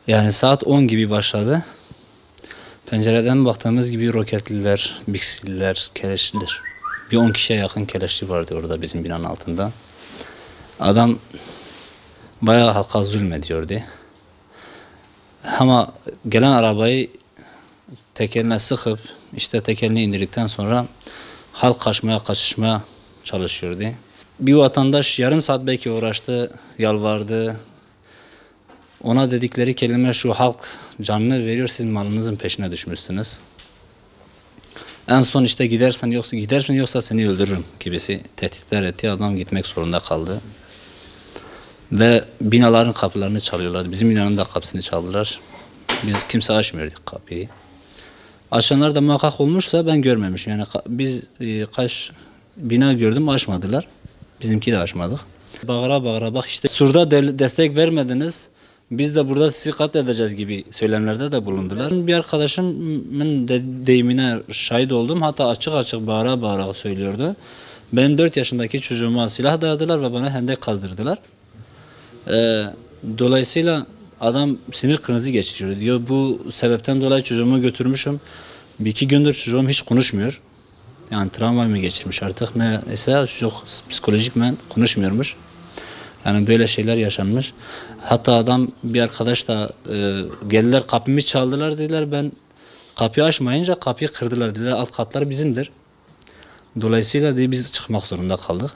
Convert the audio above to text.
Yani saat 10 gibi başladı. Pencereden baktığımız gibi roketliler, biksililer, keleşliler. Bir 10 kişiye yakın keleşli vardı orada bizim binanın altında. Adam bayağı halka zulmediyordu. Ama gelen arabayı tekerine sıkıp işte tekerini indirdikten sonra halk kaçışmaya çalışıyordu. Bir vatandaş yarım saat belki uğraştı, yalvardı. Ona dedikleri kelime şu: halk canını veriyor, siz malınızın peşine düşmüşsünüz. En son işte gidersin yoksa seni öldürürüm gibisi tehditler etti. Adam gitmek zorunda kaldı. Ve binaların kapılarını çalıyorlardı. Bizim binanın da kapısını çaldılar. Biz kimse açmıyorduk kapıyı. Açanlar da muhakkak olmuşsa ben görmemişim. Yani biz kaç bina gördüm, açmadılar. Bizimki de açmadık. Bağıra bağıra bak işte surda destek vermediniz, biz de burada sizi katledeceğiz gibi söylemlerde de bulundular. Bir arkadaşımın deyimine şahit oldum. Hatta açık açık bağıra bağıra söylüyordu. Benim 4 yaşındaki çocuğuma silah dayadılar ve bana hendek kazdırdılar. Dolayısıyla adam sinir krizi geçiriyor. Diyor bu sebepten dolayı çocuğumu götürmüşüm. 1-2 gündür çocuğum hiç konuşmuyor. Yani travma mı geçirmiş artık neyse, çok psikolojikmen konuşmuyormuş. Yani böyle şeyler yaşanmış. Hatta adam, bir arkadaş da geldiler kapımı çaldılar dediler. Ben kapıyı açmayınca kapıyı kırdılar dediler. Alt katlar bizimdir. Dolayısıyla biz çıkmak zorunda kaldık.